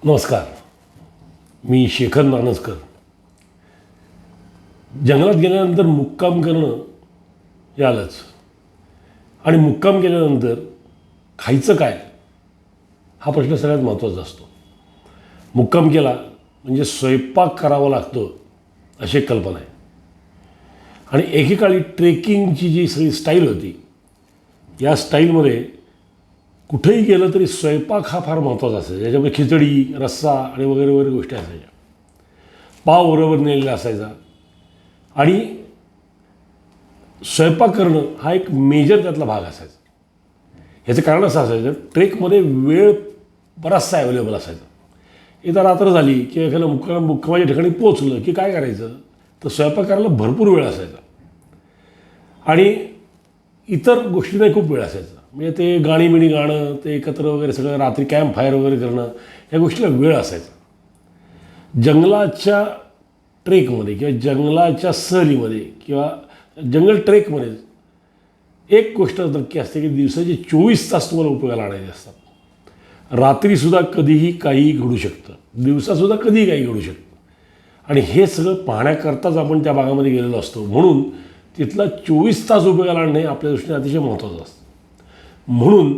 नमस्कार. मी शेखर नानसकर. जंगलात गेल्यानंतर मुक्काम करणं हे आलंच. आणि मुक्काम केल्यानंतर खायचं काय हा प्रश्न सगळ्यात महत्त्वाचा असतो. मुक्काम केला म्हणजे स्वयंपाक करावा लागतो अशी एक कल्पना आहे. आणि एकेकाळी ट्रेकिंगची जी सगळी स्टाईल होती, या स्टाईलमध्ये कुठेही गेलं तरी स्वयंपाक हा फार महत्त्वाचा असायचा. याच्यामध्ये खिचडी, रस्सा आणि वगैरे वगैरे गोष्टी असायच्या. पाव बरोबर नेलेला असायचा. आणि स्वयंपाक करणं हा एक मेजर त्यातला भाग असायचा. याचं कारण असं असायचं, ट्रेकमध्ये वेळ बराचसा अवेलेबल असायचा. एकदा रात्र झाली की एखाद्या मुक्कामाच्या ठिकाणी पोचलं की काय करायचं, तर स्वयंपाक करायला भरपूर वेळ असायचा. आणि इतर गोष्टींनाही खूप वेळ असायचा. म्हणजे ते गाणी गाणं, ते एकत्र वगैरे सगळं, रात्री कॅम्प फायर वगैरे करणं, या गोष्टीला वेळ असायचा. जंगलाच्या ट्रेकमध्ये किंवा जंगलाच्या सहलीमध्ये किंवा जंगल ट्रेकमध्ये एक गोष्ट नक्की असते की दिवसाचे 24 तास तुम्हाला उपयोगाला आणायचे असतात. रात्रीसुद्धा कधीही काहीही घडू शकतं, दिवसासुद्धा कधीही काही घडू शकतं. आणि हे सगळं पाहण्याकरताच आपण त्या भागामध्ये गेलेलो असतो. म्हणून तिथला 24 तास उपयोगाला आणणे आपल्या दृष्टीने अतिशय महत्त्वाचं असतं. म्हणून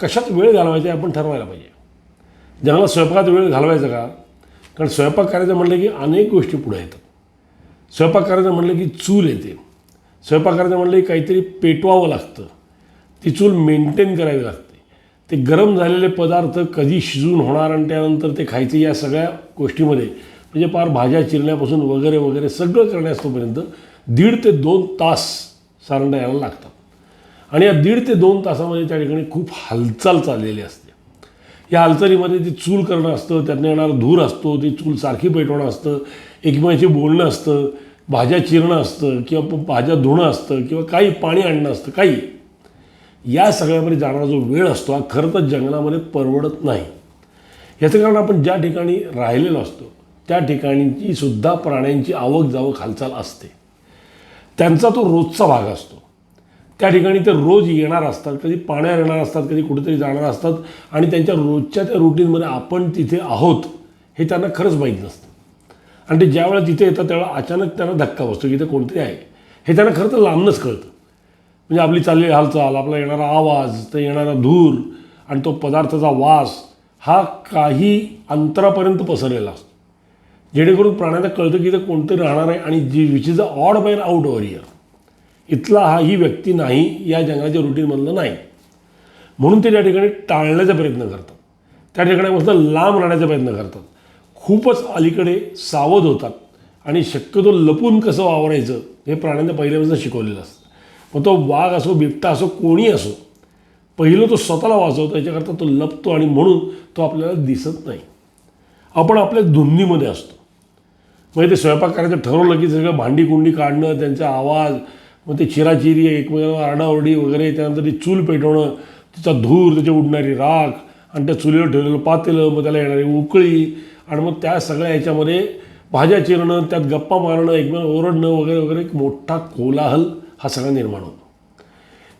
कशात वेळ घालवायचा आपण ठरवायला पाहिजे. जंगलात स्वयंपाकात वेळ घालवायचा का? कारण स्वयंपाक करायचं म्हटलं की अनेक गोष्टी पुढे येतात. स्वयंपाक करायचं म्हटलं की चूल येते. स्वयंपाक करायचं म्हटलं की काहीतरी पेटवावं लागतं. ती चूल मेंटेन करावी लागते. ते गरम झालेले पदार्थ कधी शिजून होणार आणि त्यानंतर ते खायचे, या सगळ्या गोष्टीमध्ये म्हणजे पार भाज्या चिरण्यापासून वगैरे वगैरे सगळं करण्यातोपर्यंत 1.5 ते 2 तास साधारणतः यायला लागतात. आणि या 1.5 ते 2 तासामध्ये त्या ठिकाणी खूप हालचाल चाललेली असते. या हालचालीमध्ये ती चूल करणं असतं, त्यातनं येणारा धूर असतो, ती चूल सारखी पेटवणं असतं, एकमेकांशी बोलणं असतं, भाज्या चिरणं असतं किंवा भाज्या धुणं असतं किंवा काही पाणी आणणं असतं. काही या सगळ्यामध्ये जाणारा जो वेळ असतो हा खरं तर जंगलामध्ये परवडत नाही. याचं कारण आपण ज्या ठिकाणी राहिलेलो असतो त्या ठिकाणची सुद्धा प्राण्यांची आवक जावक हालचाल असते. त्यांचा तो रोजचा भाग असतो. त्या ठिकाणी ते रोज येणार असतात, कधी पाण्यावर येणार असतात, कधी कुठेतरी जाणार असतात. आणि त्यांच्या रोजच्या त्या रुटीनमध्ये आपण तिथे आहोत हे त्यांना खरंच माहीत नसतं. आणि ते ज्यावेळेला तिथे येतात त्यावेळेला अचानक त्यांना धक्का बसतो की इथे कोणतरी आहे. हे त्यांना खरं तर लांबनंच कळतं. म्हणजे आपली चाललेली हालचाल, आपला येणारा आवाज, ते येणारा धूर आणि तो पदार्थाचा वास हा काही अंतरापर्यंत पसरलेला असतो. जेणेकरून प्राण्यांना कळतं की इथं कोणतरी राहणार आहे आणि which is a odd man out over here. इथला ही व्यक्ती नाही, या जंगलाच्या रुटीनमधलं नाही. म्हणून ते त्या ठिकाणी टाळण्याचा प्रयत्न करतात, त्या ठिकाणापासून लांब राहण्याचा प्रयत्न करतात. खूपच अलीकडे सावध होतात आणि शक्यतो लपून कसं वावरायचं हे प्राण्यांना पहिल्यापासून शिकवलेलं असतं. मग तो वाघ असो, बिबटा असो, कोणी असो, पहिलं तो स्वतःला वाचवतो, याच्याकरता तो लपतो आणि म्हणून तो आपल्याला दिसत नाही. आपण आपल्या धुंदीमध्ये असतो. म्हणजे ते स्वयंपाक करायचं ठरवलं की सगळं भांडी कुंडी काढणं, त्यांचा आवाज, मग ते चिराचिरी, एकमेकांना आरडाओरडी वगैरे, त्यानंतर ती चूल पेटवणं, तिचा धूर, त्याची उडणारी राख आणि त्या चुलीवर ठेवलेलं पातेलं, मग त्याला येणारी उकळी, आणि मग त्या सगळ्या ह्याच्यामध्ये भाज्या चिरणं, त्यात गप्पा मारणं, एकमेकांना ओरडणं वगैरे वगैरे, एक मोठा कोलाहल हा सगळा निर्माण होतो.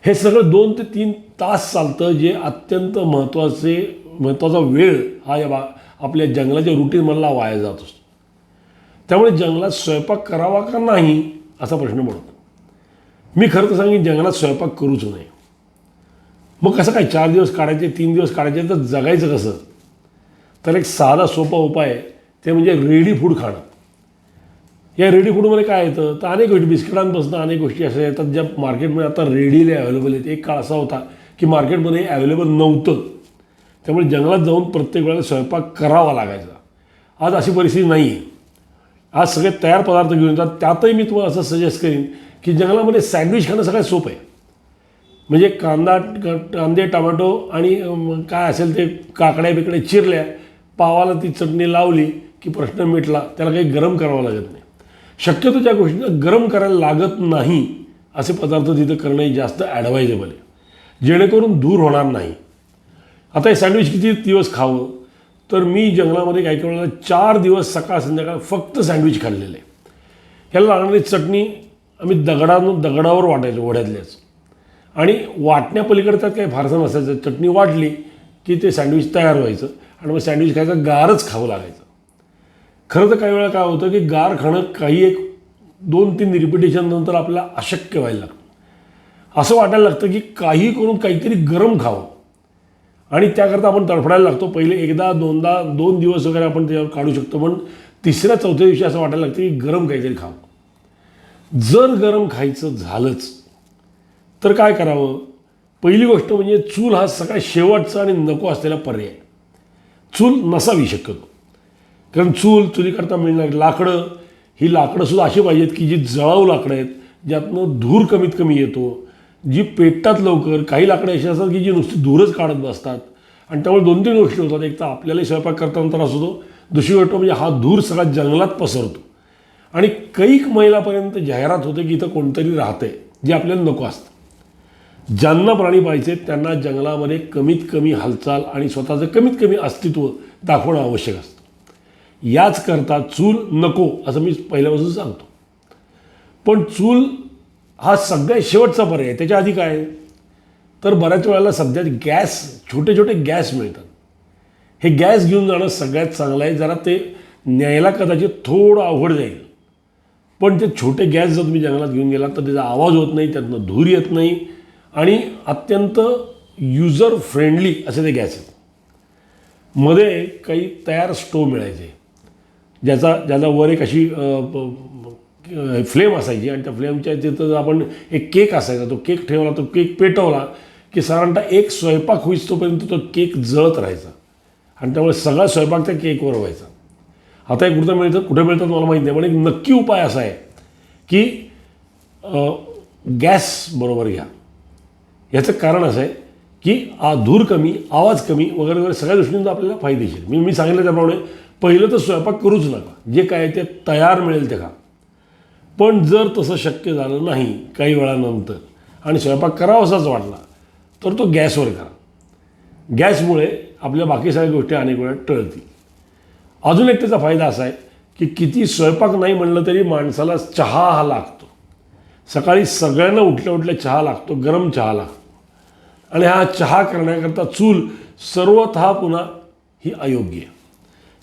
हे सगळं 2 ते 3 तास चालतं, जे अत्यंत महत्त्वाचा वेळ हा आपल्या जंगलाच्या रुटीनमधला वाया जात असतो. त्यामुळे जंगलात स्वयंपाक करावा का नाही असा प्रश्न पडतो. मी खरं तर सांगेन जंगलात स्वयंपाक करूच नये. मग कसं काय 4 दिवस काढायचे, 3 दिवस काढायचे, तर जगायचं कसं? तर एक साधा सोपा उपाय आहे, ते म्हणजे रेडी फूड खाणं. या रेडी फूडमध्ये काय येतं तर अनेक गोष्टी, बिस्किटांपासून अनेक गोष्टी अशा येतात ज्या मार्केटमध्ये आता रेडीली अवेलेबल आहेत. एक काळ असा होता की मार्केटमध्ये अवेलेबल नव्हतं, त्यामुळे जंगलात जाऊन प्रत्येक वेळेला स्वयंपाक करावा लागायचा. आज अशी परिस्थिती नाही आहे. आज सगळे तयार पदार्थ घेऊन येतात. त्यातही मी तुम्हाला असं सजेस्ट करीन की जंगलामध्ये सँडविच खाणं सगळ्यात सोपं आहे. म्हणजे कांदे, टोमॅटो आणि काय असेल ते काकड्या बिकड्या चिरल्या, पावाला ती चटणी लावली की प्रश्न मिटला. त्याला काही गरम करावं लागत नाही. शक्यतो ज्या गोष्टींना गरम करायला लागत नाही असे पदार्थ तिथं करणं जास्त ॲडवायजेबल आहे, जेणेकरून दूर होणार नाही. आता हे सँडविच किती दिवस खावं, तर मी जंगलामध्ये काही वेळेला 4 दिवस सकाळ संध्याकाळ फक्त सँडविच खाल्लेलं आहे. ह्याला लागणारी चटणी आम्ही दगडावर वाटायचो, ओढ्यातल्याच. आणि वाटण्यापलीकडे त्यात काही फारसं नसायचं. चटणी वाटली की ते सँडविच तयार व्हायचं आणि मग सँडविच खायचं गारच खावं लागायचं. खरं तर काही वेळा काय होतं की गार खाणं काही एक 2-3 रिपिटेशन नंतर आपल्याला अशक्य व्हायला लागतं. असं वाटायला लागतं की काही करून काहीतरी गरम खावं आणि त्याकरता आपण तडफडायला लागतो. पहिले एकदा दोनदा 2 दिवस वगैरे आपण त्याच्यावर काढू शकतो, पण तिसऱ्या चौथ्या दिवशी असं वाटायला लागतं की गरम काहीतरी खावं. जर गरम खायचं झालंच तर काय करावं? पहिली गोष्ट म्हणजे चूल हा सगळ्यात शेवटचा आणि नको असलेला पर्याय. चूल नसावी शक्यतो, कारण चुलीकरता मिळणार लाकडं ही लाकडंसुद्धा अशी पाहिजेत की जी जळाऊ लाकडं आहेत, ज्यातनं धूर कमीत कमी येतो, जी पेटतात लवकर. काही लाकडं अशी असतात की जी नुसती धूरच काढत बसतात आणि त्यामुळे 2-3 गोष्टी होतात. एक तर आपल्यालाही स्वयंपाक करताना त्रास होतो, दुसरी गोष्ट म्हणजे हा धूर सगळा जंगलात पसरतो आणि कैक मैलापर्यंत जाहिरात होते की इथं कोणतरी राहतंय, जे आपल्याला नको असतं. ज्यांना प्राणी पाहिजे त्यांना जंगलामध्ये कमीत कमी हालचाल आणि स्वतःचं कमीत कमी अस्तित्व दाखवणं आवश्यक असतं. याचकरता चूल नको असं मी पहिल्यापासून सांगतो. पण चूल हा सगळ्यात शेवटचा पर्याय. त्याच्या आधी काय तर बऱ्याच वेळेला सध्या गॅस, छोटे छोटे गॅस मिळतात. हे गॅस घेऊन जाणं सगळ्यात चांगलं आहे. जरा ते न्यायला कदाचित थोडं अवघड जाईल, पण ते छोटे गॅस जर तुम्ही जंगलात घेऊन गेलात तर त्याचा आवाज होत नाही, त्यातनं धूर येत नाही आणि अत्यंत युजर फ्रेंडली असे ते गॅस आहेत. मध्ये काही तयार स्टोव मिळायचे ज्याचा वर एक अशी फ्लेम असायची आणि त्या फ्लेमच्या तिथं आपण एक केक असायचा. तो केक ठेवला, तो केक पेटवला की साधारणतः एक स्वयंपाक होईस्तोपर्यंत तो केक जळत राहायचा आणि त्यामुळे सगळा स्वयंपाक त्या केकवर व्हायचा. आता एक कुठे मिळतात मला माहीत नाही, पण एक नक्की उपाय असा आहे की गॅस बरोबर घ्या. याचं कारण असं आहे की धूर कमी, आवाज कमी वगैरे वगैरे सगळ्या दृष्टींचा आपल्याला फायदेशीर. मी सांगितलं त्याप्रमाणे पहिलं तर स्वयंपाक करूच नका, जे काय ते तयार मिळेल ते खा. पण जर तसं शक्य झालं नाही काही वेळानंतर आणि स्वयंपाक करावासाच वाटला तर तो गॅसवर करा. गॅसमुळे आपल्या बाकी सगळ्या गोष्टी अनेक वेळा टळतील. अजून एक त्याचा फायदा असा आहे की किती स्वयंपाक नाही म्हणलं तरी माणसाला चहा हा लागतो. सकाळी सगळ्यांना उठल्या उठल्या चहा लागतो, गरम चहा लागतो आणि हा चहा करण्याकरता चूल सर्वतः पुन्हा ही अयोग्य आहे.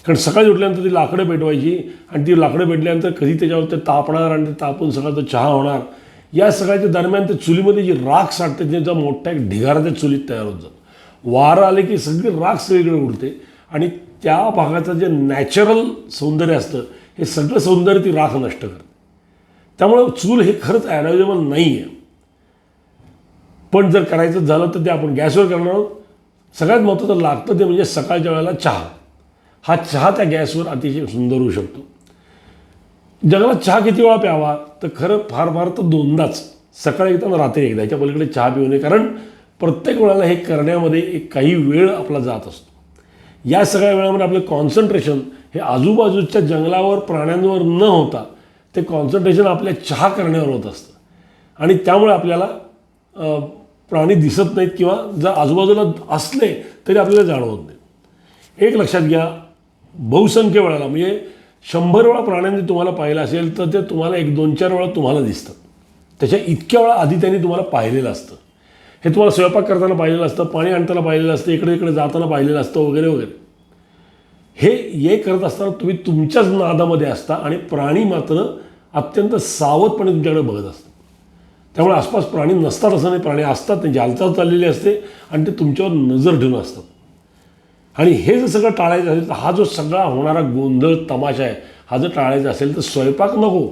कारण सकाळी उठल्यानंतर ती लाकडं पेटवायची आणि ती लाकडं पेटल्यानंतर कधी त्याच्यावर ते तापणार आणि ते तापून सगळा तो चहा होणार. या सगळ्याच्या दरम्यान ते चुलीमध्ये जी राख साठते त्याचा मोठा एक ढिगारा त्या चुलीत तयार होत जातो. वारं आले की सगळी राख सगळीकडे उडते आणि त्या भागाचं जे नॅचरल सौंदर्य असतं हे सगळं सौंदर्य ती राख नष्ट करते. त्यामुळं चूल हे खरंच ॲडवायजेबल नाही आहे. पण जर करायचं झालं तर ते आपण गॅसवर करणार आहोत. सगळ्यात महत्त्वाचं लागतं ते म्हणजे सकाळच्या वेळेला चहा. हा चहा त्या गॅसवर अतिशय सुंदर होऊ शकतो. जगाला चहा किती वेळा प्यावा तर खरं फार तर 2दाच, सकाळी एकदा रात्री एकदा. याच्या पलीकडे चहा पिऊ नये, कारण प्रत्येक वेळेला हे करण्यामध्ये एक काही वेळ आपला जात असतो. या सगळ्या वेळामध्ये आपलं कॉन्सन्ट्रेशन हे आजूबाजूच्या जंगलावर प्राण्यांवर न होता ते कॉन्सन्ट्रेशन आपल्या चहा करण्यावर होत असतं आणि त्यामुळे आपल्याला प्राणी दिसत नाहीत किंवा जर आजूबाजूला असले तरी आपल्याला जाणवत नाही. एक लक्षात घ्या, बहुसंख्य वेळाला म्हणजे 100 वेळा प्राण्यांनी तुम्हाला पाहिलं असेल तर ते तुम्हाला 1-2-4 वेळा तुम्हाला दिसतात. त्याच्या इतक्या वेळा आधी त्यांनी तुम्हाला पाहिलेलं असतं. हे तुम्हाला स्वयंपाक करताना पाहिलेलं असतं, पाणी आणताना पाहिलेलं असतं, इकडे इकडे जाताना पाहिलेलं असतं वगैरे वगैरे. हे करत असताना तुम्ही तुमच्याच नादामध्ये असता आणि प्राणी मात्र अत्यंत सावधपणे तुमच्याकडे बघत असतात. त्यामुळे आसपास प्राणी नसतात असं नाही, प्राणी असतात, त्यांची हालचाल चाललेली असते आणि ते तुमच्यावर नजर ठेवून असतात. आणि हे जर सगळं टाळायचं असेल तर हा जो सगळा होणारा गोंधळ तमाशा आहे हा जर टाळायचा असेल तर स्वयंपाक नको.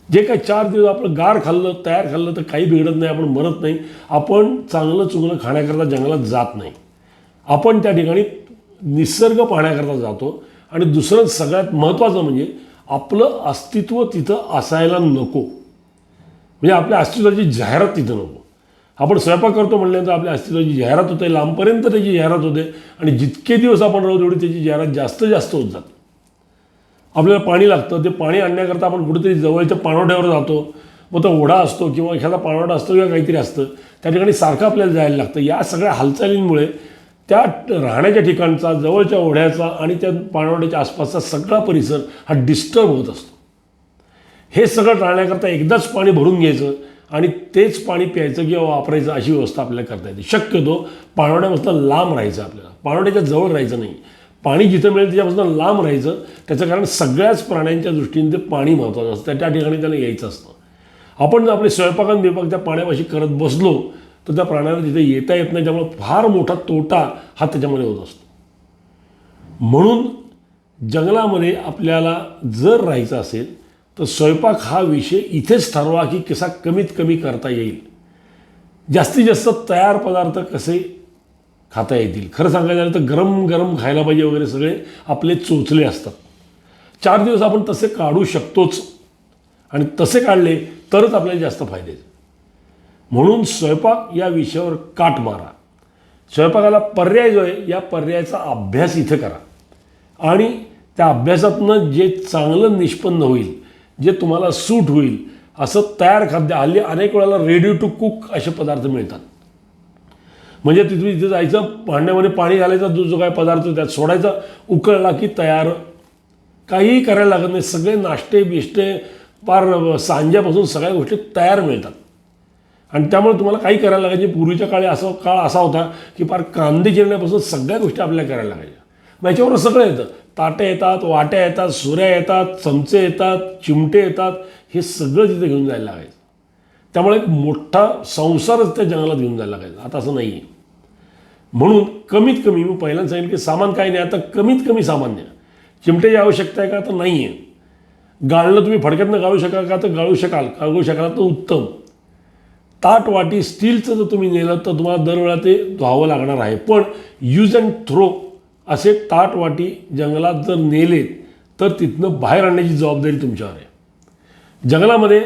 जे काही 4 दिवस आपण गार खाल्लं, तयार खाल्लं तर काही बिघडत नाही, आपण मरत नाही. आपण चांगलं चुंगलं खाण्याकरता जंगलात जात नाही, आपण त्या ठिकाणी निसर्ग पाहण्याकरता जातो. आणि दुसरं सगळ्यात महत्त्वाचं म्हणजे आपलं अस्तित्व तिथं असायला नको, म्हणजे आपल्या अस्तित्वाची जाहिरात तिथं नको. आपण स्वयंपाक करतो म्हणल्यानंतर आपल्या अस्तित्वाची जाहिरात होते, लांबपर्यंत त्याची जाहिरात होते आणि जितके दिवस आपण राहू तेवढी त्याची जाहिरात जास्त होत जाते. आपल्याला पाणी लागतं, ते पाणी आणण्याकरता आपण कुठेतरी जवळच्या पाणवठ्यावर जातो, मग तो ओढा असतो किंवा एखादा पाणवठा असतो किंवा काहीतरी असतं, त्या ठिकाणी सारखं आपल्याला जायला लागतं. या सगळ्या हालचालींमुळे त्या राहण्याच्या ठिकाणचा, जवळच्या ओढ्याचा आणि त्या पाणवठ्याच्या आसपासचा सगळा परिसर हा डिस्टर्ब होत असतो. हे सगळं टाळण्याकरता एकदाच पाणी भरून घ्यायचं आणि तेच पाणी प्यायचं किंवा वापरायचं अशी व्यवस्था आपल्याला करता येते. शक्यतो पाणवठ्यापासून लांब राहायचं, आपल्याला पाणवठ्याच्या जवळ राहायचं नाही. पाणी जिथं मिळेल त्याच्यापासून लांब राहायचं. त्याचं कारण सगळ्याच प्राण्यांच्या दृष्टीने ते पाणी महत्त्वाचं असतं, त्या ठिकाणी त्याला यायचं असतं. आपण जर आपले स्वयंपाकान बिपाक त्या पाण्यापाशी करत बसलो तर त्या प्राण्याला तिथे येता येत नाही. त्यामुळे फार मोठा तोटा हा त्याच्यामध्ये होत असतो. म्हणून जंगलामध्ये आपल्याला जर राहायचं असेल तर स्वयंपाक हा विषय इथेच ठरवा की कसा कमीत कमी करता येईल. जास्तीत जास्त तयार पदार्थ कसे खाता येतील. खरं सांगायचं झालं तर गरम गरम खायला पाहिजे वगैरे सगळे आपले चोचले असतात. 4 दिवस आपण तसे काढू शकतोच आणि तसे काढले तरच आपल्याला जास्त फायदे. म्हणून स्वयंपाक या विषयावर काट मारा. स्वयंपाकाला पर्याय जो आहे या पर्यायाचा अभ्यास इथे करा आणि त्या अभ्यासातनं जे चांगलं निष्पन्न होईल, जे तुम्हाला सूट होईल असं तयार खाद्य. हल्ली अनेक वेळेला रेडी टू कुक असे पदार्थ मिळतात. म्हणजे तिथे इथे जायचं, भांड्यामध्ये पाणी घालायचं, जो काय पदार्थ त्यात सोडायचा, उकळला की तयार. काहीही करायला लागत नाही. सगळे नाश्ते बिष्टे फार सांज्यापासून सगळ्या गोष्टी तयार मिळतात आणि त्यामुळे तुम्हाला काही करायला लागायचे. पूर्वीच्या काळी काळ असा होता की फार कांदे चिरण्यापासून सगळ्या गोष्टी आपल्याला करायला लागायच्या. मग याच्यावर सगळं येतं. ताटे येतात, वाट्या येतात, सुऱ्या येतात, चमचे येतात, चिमटे येतात. हे सगळं तिथे घेऊन जायला लागायचं. त्यामुळे एक मोठा संसारच त्या जंगलात घेऊन जायला लागायचा. आता असं नाही आहे. म्हणून कमीत कमी मी पहिल्यांदा सांगितलं की सामान काही नाही, आता कमीत कमी सामान न्या. चिमट्याची आवश्यकता आहे का? तर नाही आहे. गाळणं तुम्ही फडक्यातनं गाळू शकाल का? तर गाळू शकाल तर उत्तम. ताट वाटी स्टीलचं जर तुम्ही नेलं तर तुम्हाला दरवेळा ते धुवावं लागणार आहे. पण यूज अँड थ्रो असे ताट वाटी जंगलात जर नेलेत तर तिथनं बाहेर आणण्याची जबाबदारी तुमच्यावर आहे. जंगलामध्ये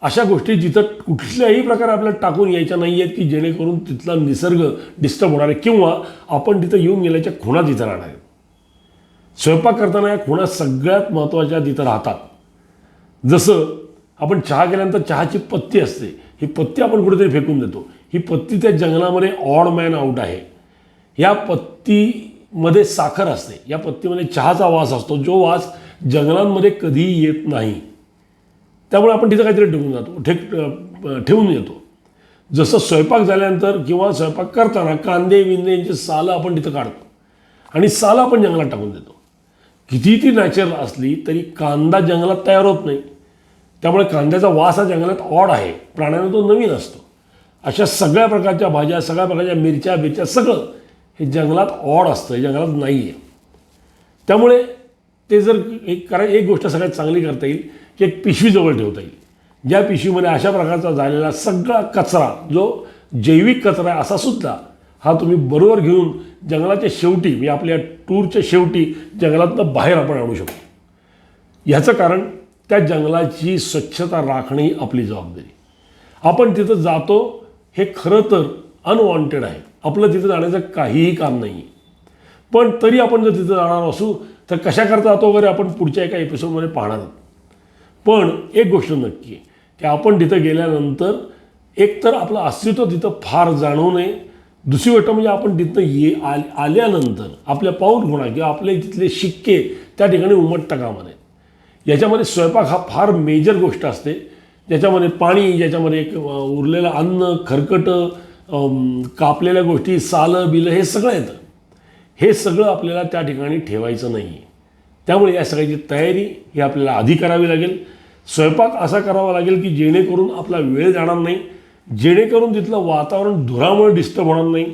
अशा गोष्टी जिथं कुठल्याही प्रकारे आपल्याला टाकून यायच्या नाही आहेत की जेणेकरून तिथला निसर्ग डिस्टर्ब होणार आहे किंवा आपण तिथं येऊन गेल्याच्या खुणा तिथं राहणार आहेत. स्वयंपाक करताना या खुणा सगळ्यात महत्त्वाच्या तिथं राहतात. जसं आपण चहा केल्यानंतर चहाची पत्ती असते, ही पत्ती आपण कुठेतरी फेकून देतो. ही पत्ती त्या जंगलामध्ये ऑड मॅन आउट आहे. या पत्तीमध्ये साखर असते, या पत्तीमध्ये चहाचा वास असतो, जो वास जंगलांमध्ये कधीही येत नाही. त्यामुळे आपण तिथं काहीतरी ठेवून येतो. जसं स्वयंपाक झाल्यानंतर किंवा स्वयंपाक करताना कांदे विंदे यांची सालं आपण तिथं काढतो आणि सालं आपण जंगलात टाकून देतो. किती ती नॅचरल असली तरी कांदा जंगलात तयार होत नाही. त्यामुळे कांद्याचा वास हा जंगलात ऑड आहे, प्राण्यांना तो नवीन असतो. अशा सगळ्या प्रकारच्या भाज्या, सगळ्या प्रकारच्या मिरच्या सगळं हे जंगलात ऑड असतं, जंगलात नाही आहे. त्यामुळे ते जर एक गोष्ट सगळ्यात चांगली करता येईल की एक पिशवी जवळ ठेवता येईल. ज्या पिशवीमध्ये अशा प्रकारचा झालेला सगळा कचरा, जो जैविक कचरा आहे असा सुद्धा हा तुम्ही बरोबर घेऊन जंगलाच्या शेवटी म्हणजे आपल्या टूरच्या शेवटी जंगलातनं बाहेर आपण आणू शकतो. ह्याचं कारण त्या जंगलाची स्वच्छता राखणे ही आपली जबाबदारी. आपण तिथं जातो हे खरं तर अनवॉन्टेड आहे, आपलं तिथं जाण्याचं काहीही काम नाही आहे. पण तरी आपण जर तिथं जाणार असू तर कशा करता जातो वगैरे आपण पुढच्या एका एपिसोडमध्ये पाहणार आहोत. पण एक गोष्ट नक्की आहे की आपण तिथं गेल्यानंतर एकतर आपलं अस्तित्व तिथं फार जाणवू नये. दुसरी गोष्ट म्हणजे आपण तिथं आल्यानंतर आपल्या पाऊल खुणा किंवा आपले तिथले शिक्के त्या ठिकाणी उमटता कामा नये. याच्यामध्ये स्वयंपाक हा फार मेजर गोष्ट असते, ज्याच्यामध्ये पाणी, ज्याच्यामध्ये एक उरलेलं अन्न, खरकटं, कापलेल्या गोष्टी, सालं बिलं हे सगळं येतं. हे सगळं आपल्याला त्या ठिकाणी ठेवायचं नाही आहे. त्यामुळे या सगळ्याची तयारी ही आपल्याला आधी करावी लागेल. स्वयंपाक असा करावा लागेल की जेणेकरून आपला वेळ जाणार नाही, जेणेकरून तिथलं वातावरण धुरामुळे डिस्टर्ब होणार नाही,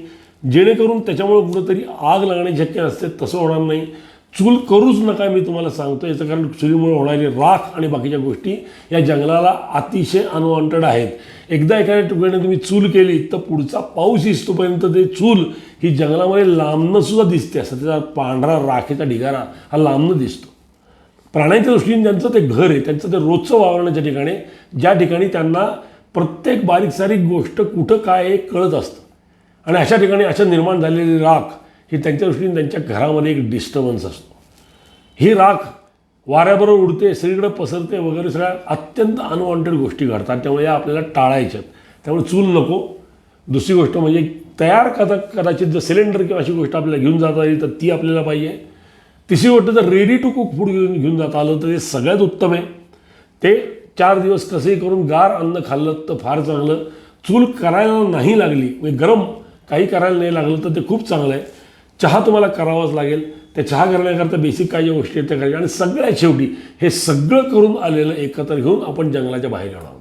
जेणेकरून त्याच्यामुळे कुठंतरी आग लागणे शक्य असते तसं होणार नाही. चूल करूच नका मी तुम्हाला सांगतो. याचं कारण चुलीमुळे होणारी राख आणि बाकीच्या गोष्टी या जंगलाला अतिशय अनवॉन्टेड आहेत. एकदा एखाद्या ठिकाणी तुम्ही चूल केली तर पुढचा पाऊस दिसतोपर्यंत ते चूल ही जंगलामध्ये लांबनं सुद्धा दिसते. असं त्याचा पांढरा राखेचा ढिगारा हा लांबनं दिसतो. प्राण्यांच्या दृष्टीने ज्यांचं ते घर आहे, त्यांचं ते रोजचं वावरण्याच्या ठिकाणी, ज्या ठिकाणी त्यांना प्रत्येक बारीक सारीक गोष्ट कुठं काय आहे कळत असतं आणि अशा ठिकाणी अशा निर्माण झालेली राख ही त्यांच्या दृष्टीने त्यांच्या घरामध्ये एक डिस्टर्बन्स असतो. ही राख वाऱ्याबरोबर उडते, सगळीकडे पसरते वगैरे, सगळ्या अत्यंत अनवॉन्टेड गोष्टी घडतात. त्यामुळे या आपल्याला टाळायच्यात. त्यामुळे चूल नको. दुसरी गोष्ट म्हणजे तयार कदाचित जर सिलेंडर किंवा अशी गोष्ट आपल्याला घेऊन जाता येईल तर ती आपल्याला पाहिजे. तिसरी गोष्ट जर रेडी टू कुक फूड घेऊन जाता आलं तर ते सगळ्यात उत्तम आहे. ते 4 दिवस कसंही करून गार अन्न खाल्लं तर फार चांगलं. चूल करायला नाही लागली म्हणजे गरम काही करायला नाही लागलं तर ते खूप चांगलं आहे. चहा तुम्हाला करावाच लागेल. त्या चहा करण्याकरता बेसिक काही ज्या गोष्टी आहेत त्या करायच्या. आणि सगळ्यात शेवटी हे सगळं करून आलेलं एकत्र घेऊन आपण जंगलाच्या बाहेर येणार आहोत.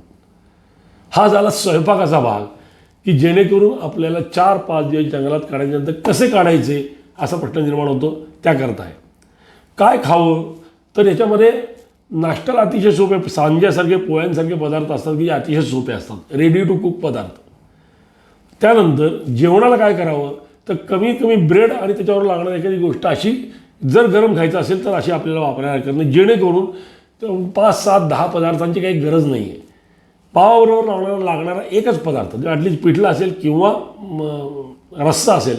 हा झाला स्वयंपाकाचा भाग, की जेणेकरून आपल्याला 4-5 दिवस जंगलात काढायच्यानंतर कसे काढायचे असा प्रश्न निर्माण होतो. त्याकरता आहे काय खावं, तर याच्यामध्ये नाश्त्याला अतिशय सोपे सांज्यासारखे पोळ्यांसारखे पदार्थ असतात की जे अतिशय सोपे असतात, रेडी टू कुक पदार्थ. त्यानंतर जेवणाला काय करावं, तर कमीत कमी ब्रेड आणि त्याच्यावर लागणारी एखादी गोष्ट अशी जर गरम खायचं असेल तर अशी आपल्याला वापरायला हरकत नाही, जेणेकरून 5-7-10 पदार्थांची काही गरज नाही आहे. पावाबरोबर लागणारा एकच पदार्थ जो ॲटलीस्ट पिठलं असेल किंवा रस्सा असेल,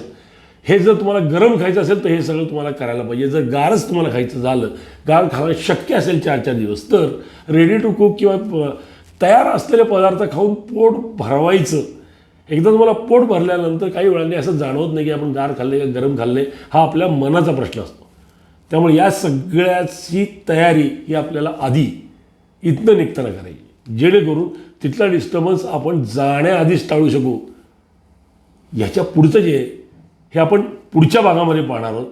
हे जर तुम्हाला गरम खायचं असेल तर हे सगळं तुम्हाला करायला पाहिजे. जर गारच तुम्हाला खायचं झालं, गार खाणं शक्य असेल 4-4 दिवस, तर रेडी टू कुक किंवा तयार असलेले पदार्थ खाऊन पोट भरवायचं. एकदा तुम्हाला पोट भरल्यानंतर काही वेळाने असं जाणवत नाही की आपण गार खाल्ले का गरम खाल्ले, हा आपल्या मनाचा प्रश्न असतो. त्यामुळे या सगळ्याची तयारी ही आपल्याला आधी इथनं निघताना करायची, जेणेकरून तिथला डिस्टर्बन्स आपण जाण्याआधीच टाळू शकू. ह्याच्या पुढचं जे आहे हे आपण पुढच्या भागामध्ये पाहणार आहोत.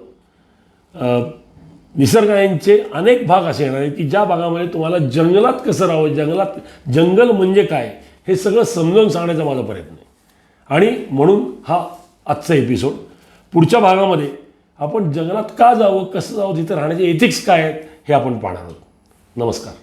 निसर्गाचे अनेक भाग असे येणार आहेत की ज्या भागामध्ये तुम्हाला जंगलात कसं राहावं, जंगल म्हणजे काय हे सगळं समजावून सांगण्याचा माझा प्रयत्न आहे. आणि म्हणून हा आजचा एपिसोड. पुढच्या भागामध्ये आपण जंगलात का जावं, कसं जावं, तिथे राहण्याचे एथिक्स काय आहेत हे आपण पाहणार आहोत. नमस्कार.